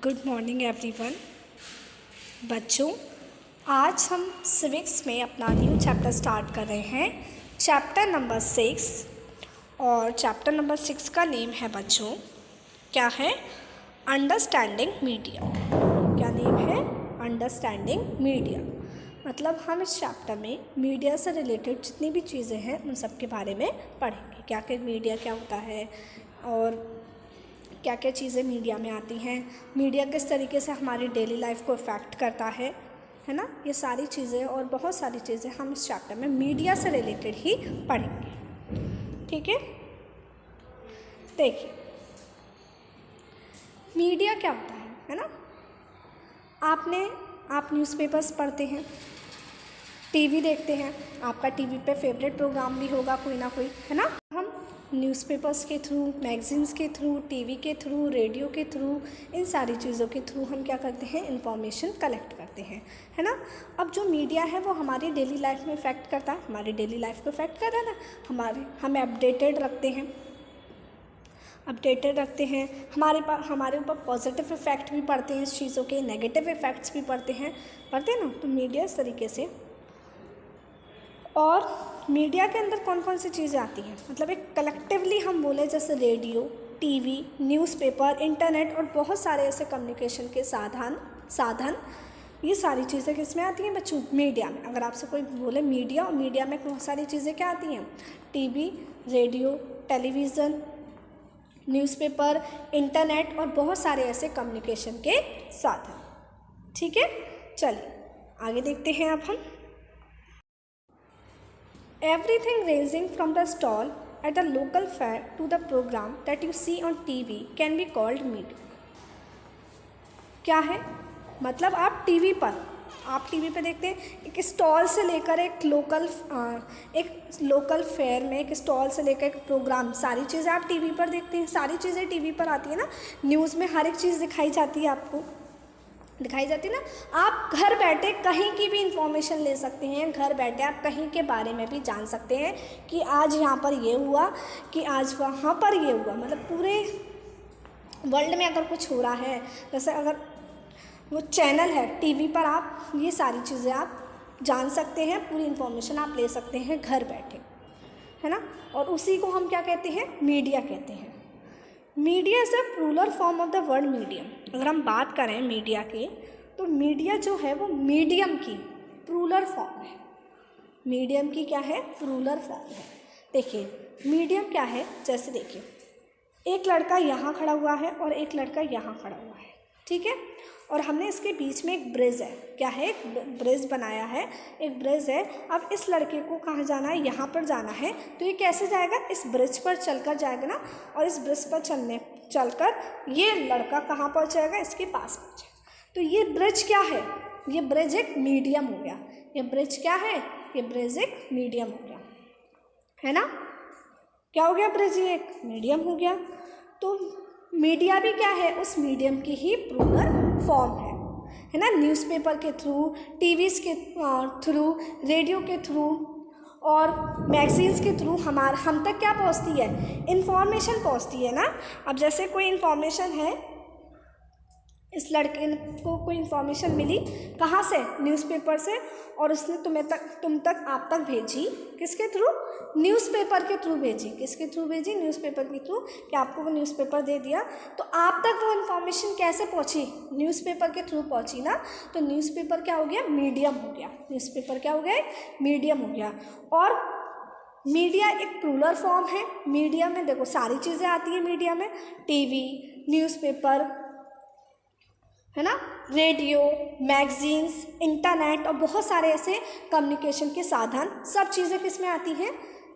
Good morning everyone. बच्चों, आज हम सिविक्स में अपना न्यू चैप्टर स्टार्ट कर रहे हैं, चैप्टर नंबर 6। और चैप्टर नंबर 6 का नेम है बच्चों, क्या है? Understanding media. क्या नेम है? Understanding media. मतलब हम इस चैप्टर में मीडिया से रिलेटेड जितनी भी चीज़ें हैं उन सब के बारे में पढ़ेंगे। क्या क्या मीडिया क्या होता है और क्या क्या चीज़ें मीडिया में आती हैं, मीडिया किस तरीके से हमारी डेली लाइफ को इफ़ेक्ट करता है ना। ये सारी चीज़ें और बहुत सारी चीज़ें हम इस चैप्टर में मीडिया से रिलेटेड ही पढ़ेंगे। ठीक है, देखिए मीडिया क्या होता है ना। आप न्यूज़पेपर्स पढ़ते हैं, टीवी देखते हैं, आपका टीवी पे फेवरेट प्रोग्राम भी होगा कोई ना कोई, है ना। हम न्यूज़पेपर्स के थ्रू, मैगज़ीन्स के थ्रू, टीवी के थ्रू, रेडियो के थ्रू, इन सारी चीज़ों के थ्रू हम क्या करते हैं? इन्फॉर्मेशन कलेक्ट करते हैं, है ना। अब जो मीडिया है वो हमारी डेली लाइफ में इफ़ेक्ट करता है, हमारी डेली लाइफ को इफ़ेक्ट कर रहा है ना। हमें अपडेटेड रखते हैं, हमारे ऊपर पॉजिटिव इफ़ेक्ट भी पड़ते हैं इस चीज़ों के, नेगेटिव इफ़ेक्ट्स भी पड़ते हैं ना। तो मीडिया इस तरीके से। और मीडिया के अंदर कौन कौन सी चीज़ें आती हैं, मतलब एक कलेक्टिवली हम बोले जैसे रेडियो, टीवी, न्यूज़पेपर, इंटरनेट और बहुत सारे ऐसे कम्युनिकेशन के साधन ये सारी चीज़ें किस में आती हैं बच्चों? मीडिया में। अगर आपसे कोई बोले मीडिया, और मीडिया में बहुत सारी चीज़ें क्या आती हैं? TV, radio, television, newspaper, internet और बहुत सारे ऐसे कम्युनिकेशन के साधन। ठीक है, चलिए आगे देखते हैं अब हम। Everything ranging from the stall at the local fair to the program that you see on TV can be called media। क्या है? मतलब आप टीवी पे देखते हैं, एक स्टॉल से लेकर एक लोकल फेयर में, एक स्टॉल से लेकर एक प्रोग्राम, सारी चीज़ें आप टीवी पर देखते हैं। सारी चीज़ें टीवी पर आती है ना। न्यूज़ में हर एक चीज़ दिखाई जाती है ना। आप घर बैठे कहीं की भी इंफॉर्मेशन ले सकते हैं, घर बैठे आप कहीं के बारे में भी जान सकते हैं कि आज यहाँ पर ये हुआ, कि आज वहाँ पर ये हुआ। मतलब पूरे वर्ल्ड में अगर कुछ हो रहा है, जैसे अगर वो चैनल है टीवी पर, आप ये सारी चीज़ें आप जान सकते हैं, पूरी इंफॉर्मेशन आप ले सकते हैं घर बैठे, है ना। और उसी को हम क्या कहते हैं? मीडिया कहते हैं। Media is a plural form of the word medium. अगर हम बात करें मीडिया की, तो मीडिया जो है वो मीडियम की प्लूरल फॉर्म है। मीडियम की क्या है? प्लूरल फॉर्म है। देखिए मीडियम क्या है, जैसे देखिए एक लड़का यहाँ खड़ा हुआ है और एक लड़का यहाँ खड़ा हुआ है, ठीक है। और हमने इसके बीच में एक ब्रिज है, क्या है? एक ब्रिज बनाया है, एक ब्रिज है। अब इस लड़के को कहाँ जाना है? यहाँ पर जाना है। तो ये कैसे जाएगा? इस ब्रिज पर चलकर जाएगा ना। और इस ब्रिज पर चलकर ये लड़का कहाँ पहुँच जाएगा? इसके पास पहुँचेगा। तो ये ब्रिज क्या है? ये ब्रिज एक मीडियम हो गया। ये ब्रिज क्या है? ये ब्रिज एक मीडियम हो गया, है ना। क्या हो गया? ब्रिज ये एक मीडियम हो गया। तो मीडिया भी क्या है? उस मीडियम की ही प्लूरल फॉर्म है ना। न्यूज़पेपर के थ्रू, टीवीज़ के थ्रू, रेडियो के थ्रू और मैगज़ीन्स के थ्रू हम तक क्या पहुंचती है? इन्फॉर्मेशन पहुंचती है ना। अब जैसे कोई इन्फॉर्मेशन है, इस लड़के को कोई इन्फॉर्मेशन मिली, कहाँ से? न्यूज़पेपर से। और उसने आप तक भेजी किसके थ्रू? न्यूज़पेपर के थ्रू भेजी। किसके थ्रू भेजी? न्यूज़पेपर के थ्रू। कि आपको वो न्यूज़पेपर दे दिया, तो आप तक वो इन्फॉर्मेशन कैसे पहुँची? न्यूज़पेपर के थ्रू पहुँची ना। तो न्यूज़पेपर क्या हो गया? मीडियम हो गया। न्यूज़पेपर क्या हो गया? मीडियम हो गया। और मीडिया एक प्लूरल फॉर्म है। मीडिया में देखो सारी चीज़ें आती हैं मीडिया में, टीवी, न्यूज़पेपर, है ना, रेडियो, मैगज़ीन्स, इंटरनेट और बहुत सारे ऐसे कम्युनिकेशन के साधन, सब चीज़ें किस में आती हैं?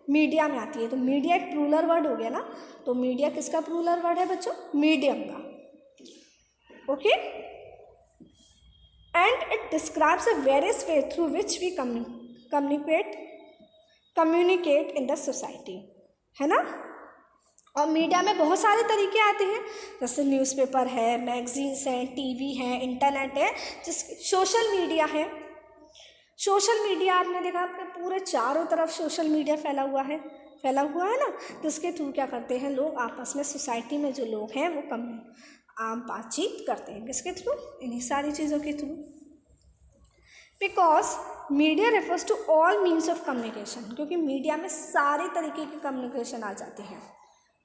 मीडिया में आती है। तो मीडिया एक प्लूरल वर्ड हो गया ना। तो मीडिया किसका प्लूरल वर्ड है बच्चों? मीडियम का। Okay. And it describes a various way through which we communicate in the society, है ना। और मीडिया में बहुत सारे तरीके आते हैं, जैसे न्यूज़पेपर है, मैगज़ीन्स हैं, टीवी है, इंटरनेट है, सोशल मीडिया है। सोशल मीडिया आपने देखा, आपने पूरे चारों तरफ सोशल मीडिया फैला हुआ है ना। तो इसके थ्रू क्या करते हैं लोग आपस में, सोसाइटी में जो लोग हैं वो आप बातचीत करते हैं किसके थ्रू, इन्हीं सारी चीज़ों के through. Because media refers to all means of communication, क्योंकि मीडिया में सारे तरीके की कम्युनिकेशन आ जाती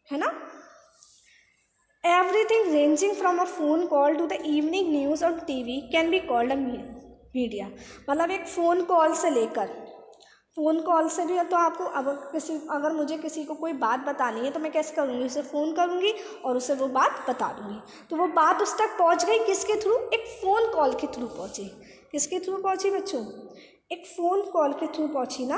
है ना। Everything ranging from a phone call to the evening news on TV can be called a media. मतलब एक फ़ोन कॉल से लेकर, फ़ोन कॉल से भी तो आपको अगर मुझे किसी को कोई बात बतानी है तो मैं कैसे करूँगी, उसे फ़ोन करूँगी और उसे वो बात बता दूँगी। तो वो बात उस तक पहुँच गई किसके थ्रू, एक फ़ोन कॉल के थ्रू पहुँची। किसके थ्रू पहुँची बच्चों, एक फ़ोन कॉल के थ्रू पहुँची ना,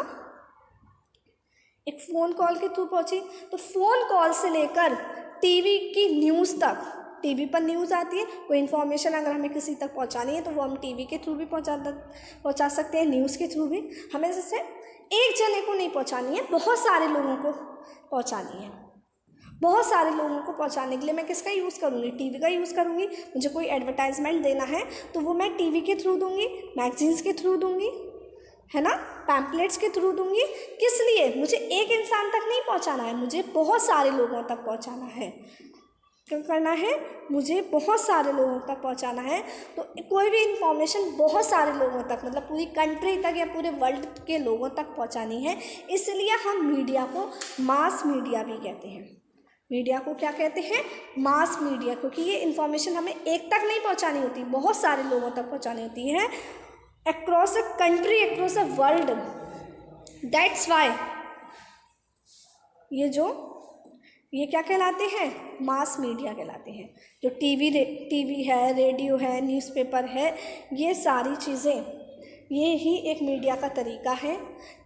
एक फ़ोन कॉल के थ्रू पहुँची। तो फ़ोन कॉल से लेकर टीवी की न्यूज़ तक, टीवी पर न्यूज़ आती है, कोई इन्फॉर्मेशन अगर हमें किसी तक पहुंचानी है तो वो हम टीवी के थ्रू भी पहुंचा सकते हैं, न्यूज़ के थ्रू भी। हमें जैसे एक जने को नहीं पहुंचानी है, बहुत सारे लोगों को पहुंचानी है। बहुत सारे लोगों को पहुंचाने के लिए मैं किसका यूज़ करूँगी, टीवी का यूज़ करूँगी। मुझे कोई एडवर्टाइजमेंट देना है तो वो मैं टीवी के थ्रू दूँगी, मैगजीन्स के थ्रू दूँगी, है ना, पैम्पलेट्स के थ्रू दूँगी। किस लिए, मुझे एक इंसान तक नहीं पहुँचाना है, मुझे बहुत सारे लोगों तक पहुँचाना है। क्या करना है, मुझे बहुत सारे लोगों तक पहुंचाना है। तो कोई भी इंफॉर्मेशन बहुत सारे लोगों तक, मतलब पूरी कंट्री तक या पूरे वर्ल्ड के लोगों तक पहुंचानी है, इसलिए हम मीडिया को मास मीडिया भी कहते हैं। मीडिया को क्या कहते हैं, मास मीडिया, क्योंकि ये इन्फॉर्मेशन हमें एक तक नहीं पहुंचानी होती, बहुत सारे लोगों तक पहुंचानी होती है, across a country, across a world. That's why ये क्या कहलाते हैं, मास मीडिया कहलाते हैं। जो टीवी है, रेडियो है, न्यूज़पेपर है, ये सारी चीज़ें, ये ही एक मीडिया का तरीका है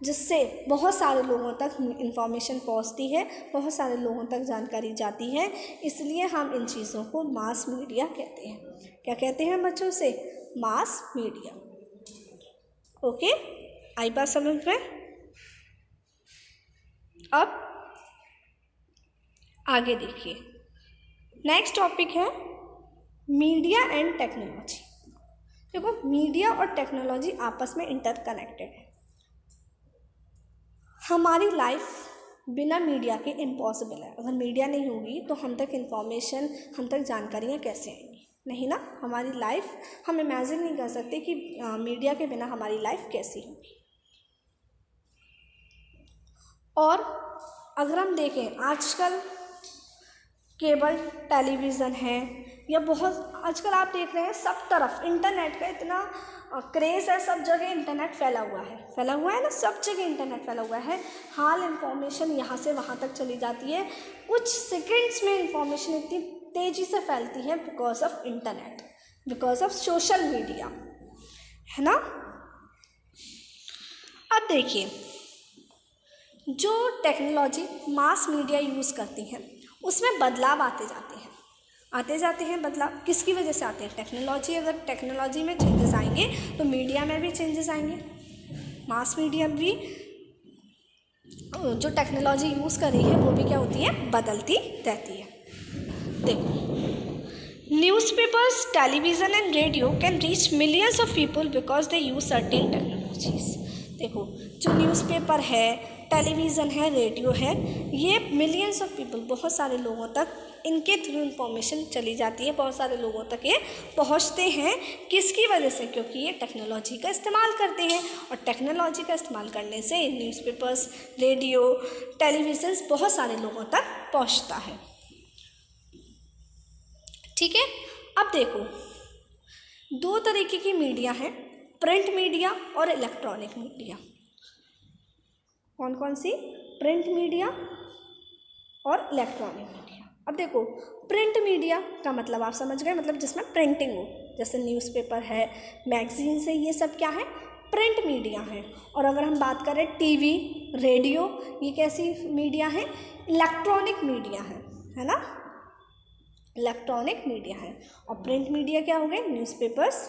जिससे बहुत सारे लोगों तक इंफॉर्मेशन पहुंचती है, बहुत सारे लोगों तक जानकारी जाती है। इसलिए हम इन चीज़ों को मास मीडिया कहते हैं। क्या कहते हैं बच्चों से, मास मीडिया। ओके, आई बात समझ में। अब आगे देखिए, नेक्स्ट टॉपिक है मीडिया एंड टेक्नोलॉजी। देखो, मीडिया और टेक्नोलॉजी आपस में इंटरकनेक्टेड है। हमारी लाइफ बिना मीडिया के इम्पॉसिबल है। अगर मीडिया नहीं होगी तो हम तक इंफॉर्मेशन, हम तक जानकारियाँ कैसे आएंगी, नहीं ना। हमारी लाइफ हम इमेजिन नहीं कर सकते कि मीडिया के बिना हमारी लाइफ कैसी होगी। और अगर हम देखें, आजकल केबल टेलीविज़न है या बहुत, आजकल आप देख रहे हैं सब तरफ इंटरनेट का इतना क्रेज़ है, सब जगह इंटरनेट फैला हुआ है ना, सब जगह इंटरनेट फैला हुआ है। हाल इंफॉर्मेशन यहाँ से वहाँ तक चली जाती है, कुछ सेकंड्स में इंफॉर्मेशन इतनी तेज़ी से फैलती है because of internet, because of social media, है ना। अब देखिए, जो टेक्नोलॉजी मास मीडिया यूज़ करती है उसमें बदलाव आते जाते हैं। बदलाव किसकी वजह से आते हैं, टेक्नोलॉजी। अगर टेक्नोलॉजी में चेंजेस आएंगे तो मीडिया में भी चेंजेस आएंगे। मास मीडिया भी जो टेक्नोलॉजी यूज़ कर रही है वो भी क्या होती है, बदलती रहती है। देखो, newspapers, television and radio can reach millions of people because they use certain technologies. देखो, जो न्यूज़पेपर है, टेलीविज़न है, रेडियो है, ये मिलियंस ऑफ पीपल, बहुत सारे लोगों तक इनके थ्रू इन्फॉर्मेशन चली जाती है, बहुत सारे लोगों तक ये पहुंचते हैं। किसकी वजह से, क्योंकि ये टेक्नोलॉजी का इस्तेमाल करते हैं। और टेक्नोलॉजी का इस्तेमाल करने से न्यूज़पेपर्स, रेडियो, टेलीविज़न बहुत सारे लोगों तक पहुंचता है। ठीक है। अब देखो, दो तरीके की मीडिया है, प्रिंट मीडिया और इलेक्ट्रॉनिक मीडिया। कौन कौन सी, प्रिंट मीडिया और इलेक्ट्रॉनिक मीडिया। अब देखो, प्रिंट मीडिया का मतलब आप समझ गए, मतलब जिसमें प्रिंटिंग हो, जैसे न्यूज़पेपर है, मैगजीन्स है, ये सब क्या है, प्रिंट मीडिया है। और अगर हम बात करें टीवी, रेडियो, ये कैसी मीडिया है, इलेक्ट्रॉनिक मीडिया है ना, इलेक्ट्रॉनिक मीडिया है। और प्रिंट मीडिया क्या हो गए, न्यूज़पेपर्स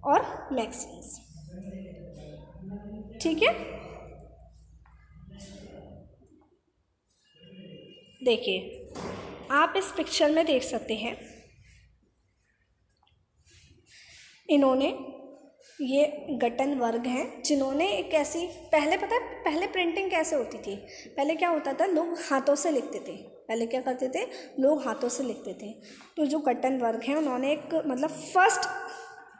और मैगजीन्स। ठीक है। देखिए, आप इस पिक्चर में देख सकते हैं, इन्होंने, ये गठन वर्ग हैं जिन्होंने एक ऐसी, पहले पता है पहले प्रिंटिंग कैसे होती थी, पहले क्या होता था, लोग हाथों से लिखते थे। पहले क्या करते थे, लोग हाथों से लिखते थे। तो जो गटनबर्ग हैं उन्होंने एक मतलब फर्स्ट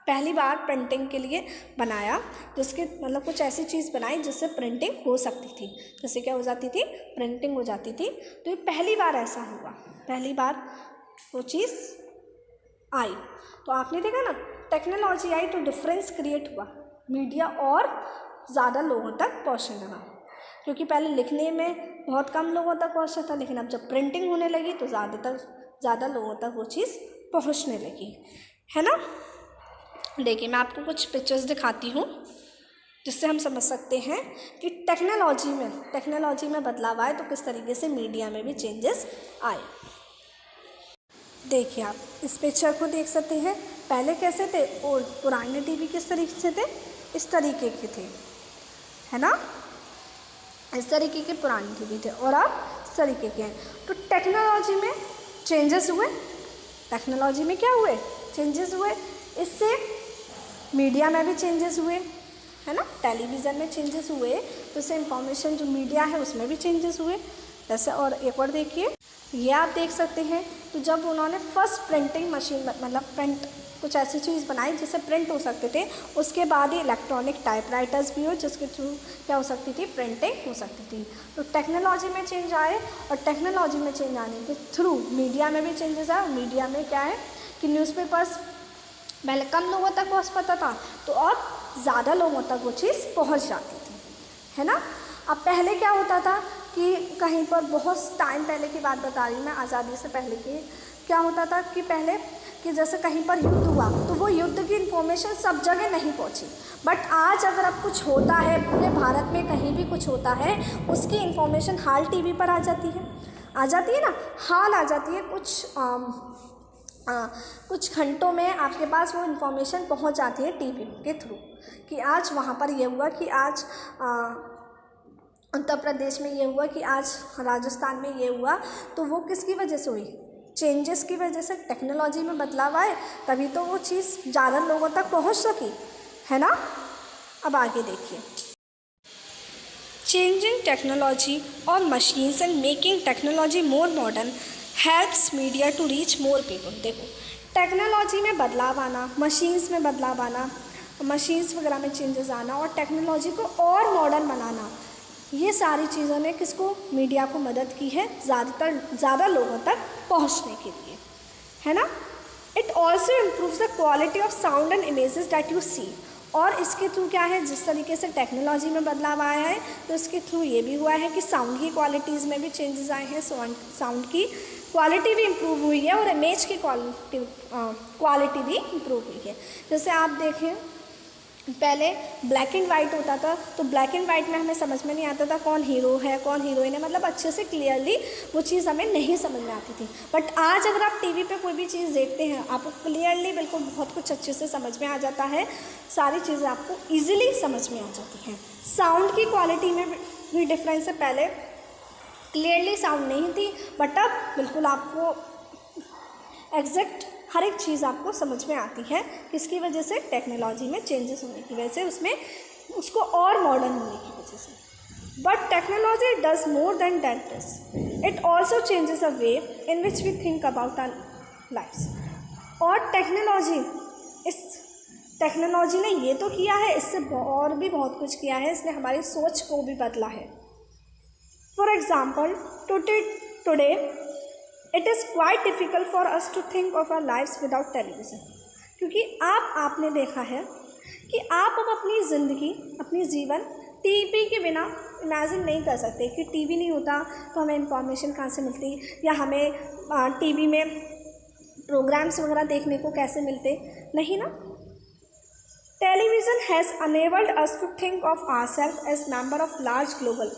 पहली बार प्रिंटिंग के लिए बनाया, जिसके मतलब कुछ ऐसी चीज़ बनाई जिससे प्रिंटिंग हो सकती थी, जैसे क्या हो जाती थी, प्रिंटिंग हो जाती थी। तो ये पहली बार ऐसा हुआ, पहली बार वो चीज़ आई। तो आपने देखा ना, टेक्नोलॉजी आई तो डिफरेंस क्रिएट हुआ, मीडिया और ज़्यादा लोगों तक पहुँचने लगा, क्योंकि पहले लिखने में बहुत कम लोगों तक पहुँचता था, लेकिन अब जब प्रिंटिंग होने लगी तो ज़्यादा लोगों तक वो चीज़ पहुँचने लगी, है ना। देखिए मैं आपको कुछ पिक्चर्स दिखाती हूँ जिससे हम समझ सकते हैं कि टेक्नोलॉजी में बदलाव आए तो किस तरीके से मीडिया में भी चेंजेस आए। देखिए आप इस पिक्चर को देख सकते हैं, पहले कैसे थे और पुराने टीवी किस तरीके से थे, इस तरीके के थे, है ना, इस तरीके के पुराने टीवी थे और अब इस तरीके के हैं। तो टेक्नोलॉजी में चेंजेस हुए, टेक्नोलॉजी में क्या हुए, चेंजेस हुए, इससे मीडिया में भी चेंजेस हुए, है ना, टेलीविज़न में चेंजेस हुए, तो इससे इंफॉर्मेशन जो मीडिया है उसमें भी चेंजेस हुए। जैसे और एक और देखिए, ये आप देख सकते हैं, तो जब उन्होंने फर्स्ट प्रिंटिंग मशीन मतलब प्रिंट कुछ ऐसी चीज़ बनाई जिससे प्रिंट हो सकते थे, उसके बाद ही इलेक्ट्रॉनिक टाइपराइटर्स भी हो जिसके थ्रू क्या हो सकती थी, प्रिंटिंग हो सकती थी। तो टेक्नोलॉजी में चेंज आए और टेक्नोलॉजी में चेंज आने के थ्रू मीडिया में भी चेंजेस आए। और मीडिया में क्या है कि न्यूज़पेपर्स पहले कम लोगों तक पहुँच पाता था, तो अब ज़्यादा लोगों तक वो चीज़ पहुँच जाती थी, है ना। अब पहले क्या होता था कि कहीं पर बहुत टाइम पहले की बात बता रही हूँ मैं, आज़ादी से पहले की, क्या होता था कि पहले कि जैसे कहीं पर युद्ध हुआ तो वो युद्ध की इन्फॉर्मेशन सब जगह नहीं पहुँची, बट आज अगर अब कुछ होता है पूरे भारत में कहीं भी कुछ होता है, उसकी इन्फॉर्मेशन हाल टीवी पर आ जाती है ना, हाल आ जाती है, कुछ घंटों में आपके पास वो इन्फॉर्मेशन पहुंच जाती है टीवी के थ्रू कि आज वहाँ पर ये हुआ, कि आज उत्तर प्रदेश में ये हुआ, कि आज राजस्थान में ये हुआ। तो वो किसकी वजह से हुई, चेंजेस की वजह से, टेक्नोलॉजी में बदलाव आए तभी तो वो चीज़ ज़्यादा लोगों तक पहुंच सकी, है ना। अब आगे देखिए, चेंजिंग टेक्नोलॉजी और machines and making technology more modern helps media to reach more people. देखो टेक्नोलॉजी में बदलाव आना, मशीन्स में बदलाव आना, मशीन्स वगैरह में चेंजेस आना और टेक्नोलॉजी को और मॉडर्न बनाना, ये सारी चीज़ों ने किसको, मीडिया को मदद की है ज़्यादा लोगों तक पहुंचने के लिए, है ना। It also improves the quality of sound and images that you see. और इसके थ्रू क्या है, जिस तरीके से टेक्नोलॉजी में बदलाव आया है तो इसके थ्रू ये भी हुआ है कि साउंड की क्वालिटीज़ में भी चेंजेस आए हैं, साउंड की क्वालिटी भी इम्प्रूव हुई है और इमेज की क्वालिटी भी इम्प्रूव हुई है। जैसे आप देखें पहले ब्लैक एंड वाइट होता था, तो ब्लैक एंड वाइट में हमें समझ में नहीं आता था कौन हीरो है कौन हीरोइन है, मतलब अच्छे से क्लियरली वो चीज़ हमें नहीं समझ में आती थी। बट आज अगर आप टीवी पे कोई भी चीज़ देखते हैं, आपको क्लियरली बिल्कुल बहुत कुछ अच्छे से समझ में आ जाता है, सारी चीज़ें आपको ईजिली समझ में आ जाती हैं। साउंड की क्वालिटी में भी डिफरेंस है, पहले क्लियरली साउंड नहीं थी, बट अब बिल्कुल आपको एग्जैक्ट हर एक चीज़ आपको समझ में आती है, किसकी वजह से, टेक्नोलॉजी में चेंजेस होने की वजह से, उसमें उसको और मॉडर्न होने की वजह से। But technology does more than that this, it also changes a way in which we think about our lives. और टेक्नोलॉजी ने ये तो किया है, इससे और भी बहुत कुछ किया है, इसने हमारी सोच को भी बदला है। For example today it is quite difficult for us to think of our lives without television, क्योंकि आपने देखा है कि आप अब अपनी ज़िंदगी, अपनी जीवन टीवी के बिना इमेजिन नहीं कर सकते कि टीवी नहीं होता तो हमें इंफॉर्मेशन कहाँ से मिलती, या हमें टीवी में प्रोग्राम्स वगैरह देखने को कैसे मिलते, नहीं ना। Television has enabled us to think of ourself as member of large global.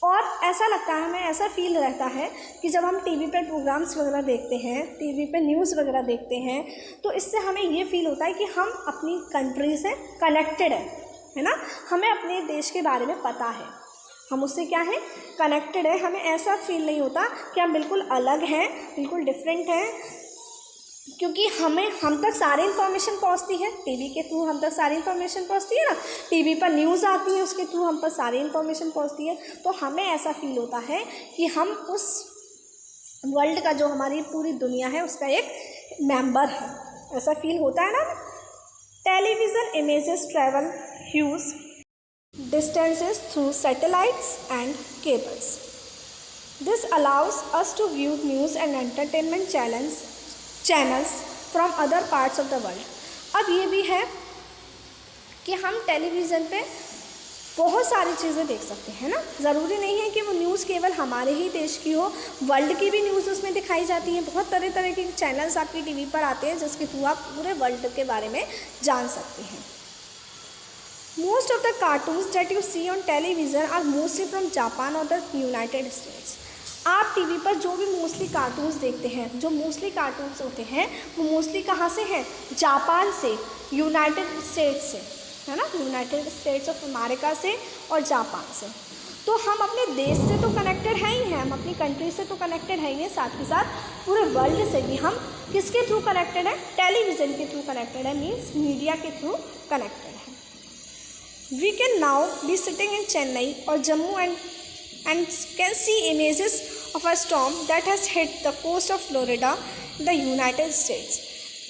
और ऐसा लगता है, हमें ऐसा फील रहता है कि जब हम टीवी पर प्रोग्राम्स वगैरह देखते हैं, टीवी पे न्यूज़ वगैरह देखते हैं, तो इससे हमें ये फील होता है कि हम अपनी कंट्री से कनेक्टेड है ना, हमें अपने देश के बारे में पता है, हम उससे क्या है, कनेक्टेड है। हमें ऐसा फील नहीं होता कि हम बिल्कुल अलग हैं, बिल्कुल डिफरेंट हैं, क्योंकि हम तक सारी इन्फॉर्मेशन पहुंचती है, टीवी के थ्रू हम तक सारी इन्फॉर्मेशन पहुंचती है ना, टीवी पर न्यूज़ आती है उसके थ्रू हम पर सारी इन्फॉर्मेशन पहुंचती है। तो हमें ऐसा फील होता है कि हम उस वर्ल्ड का, जो हमारी पूरी दुनिया है उसका एक मेंबर है। ऐसा फील होता है ना। Television images travel huge distances through satellites and cables. This allows us to view news and entertainment channels from other parts of the world. अब ये भी है कि हम टेलीविज़न पे बहुत सारी चीज़ें देख सकते हैं ना। ज़रूरी नहीं है कि वो न्यूज़ केवल हमारे ही देश की हो, वर्ल्ड की भी न्यूज़ उसमें दिखाई जाती है। बहुत तरह तरह के चैनल्स आपकी टीवी पर आते हैं जिसके थ्रू आप पूरे वर्ल्ड के बारे में जान सकते हैं। Most of the cartoons that you see on television are mostly from Japan or the United States. आप टीवी पर जो भी मोस्टली कार्टून्स देखते हैं, जो मोस्टली कार्टून्स होते हैं वो मोस्टली कहाँ से हैं? जापान से, यूनाइटेड स्टेट्स से, है ना, यूनाइटेड स्टेट्स ऑफ अमेरिका से और जापान से। तो हम अपने देश से तो कनेक्टेड हैं ही हैं, हम अपनी कंट्री से तो कनेक्टेड हैं ही हैं, साथ ही साथ पूरे वर्ल्ड से भी हम किसके थ्रू कनेक्टेड हैं? टेलीविज़न के थ्रू कनेक्टेड है, मीन्स मीडिया के थ्रू कनेक्टेड है। We can now be sitting in Chennai or Jammu and can see images of a storm that has hit the coast of Florida in the United States.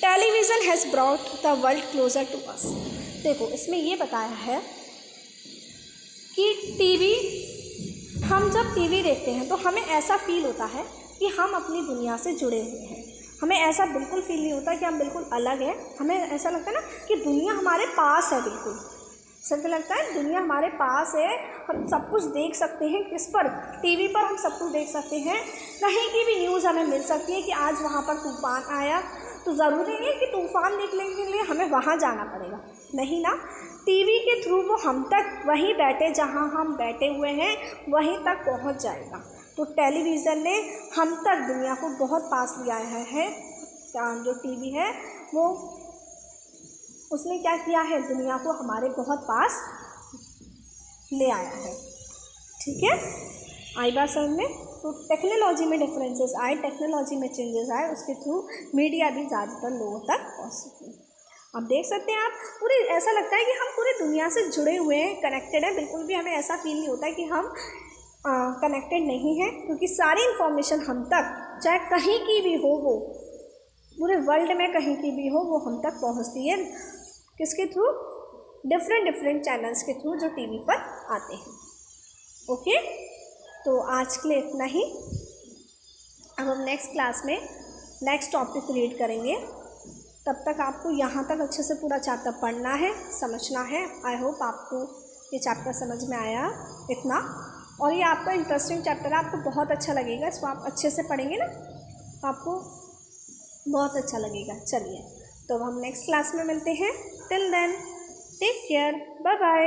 Television has brought the world closer to us. देखो इसमें ये बताया है कि TV, हम जब TV देखते हैं तो हमें ऐसा फील होता है कि हम अपनी दुनिया से जुड़े हुए हैं। हमें ऐसा बिल्कुल फील नहीं होता कि हम बिल्कुल अलग हैं। हमें ऐसा लगता है ना कि दुनिया हमारे पास है, बिल्कुल सबको लगता है दुनिया हमारे पास है, हम सब कुछ देख सकते हैं। किस पर? टीवी पर हम सब कुछ देख सकते हैं। कहीं की भी न्यूज़ हमें मिल सकती है कि आज वहाँ पर तूफ़ान आया, तो ज़रूरी नहीं है कि तूफ़ान देखने के लिए हमें वहाँ जाना पड़ेगा, नहीं ना। टीवी के थ्रू वो हम तक वहीं बैठे, जहाँ हम बैठे हुए हैं वहीं तक पहुँच जाएगा। तो टेलीविज़न ने हम तक दुनिया को बहुत पास ले आया है। जो टीवी है वो उसने क्या किया है? दुनिया को हमारे बहुत पास ले आया है। ठीक है, आई बात समझ में। तो टेक्नोलॉजी में डिफरेंसेस आए, टेक्नोलॉजी में चेंजेस आए, उसके थ्रू मीडिया भी ज़्यादातर लोगों तक पहुँच सके। अब देख सकते हैं आप, पूरी ऐसा लगता है कि हम पूरी दुनिया से जुड़े हुए हैं, कनेक्टेड हैं। बिल्कुल भी हमें ऐसा फील नहीं होता कि हम कनेक्टेड नहीं हैं, क्योंकि सारी इन्फॉर्मेशन हम तक, चाहे कहीं की भी हो, वो पूरे वर्ल्ड में कहीं की भी हो, वो हम तक पहुँचती है। किसके थ्रू? डिफरेंट चैनल्स के थ्रू जो टीवी पर आते हैं। ओके, तो आज के लिए इतना ही। अब हम नेक्स्ट क्लास में नेक्स्ट टॉपिक रीड करेंगे। तब तक आपको यहाँ तक अच्छे से पूरा चैप्टर पढ़ना है, समझना है। आई होप आपको ये चैप्टर समझ में आया इतना, और ये आपका इंटरेस्टिंग चैप्टर है, आपको बहुत अच्छा लगेगा। इसको आप अच्छे से पढ़ेंगे ना, आपको बहुत अच्छा लगेगा। चलिए, तो हम नेक्स्ट क्लास में मिलते हैं। Till then take care, bye bye.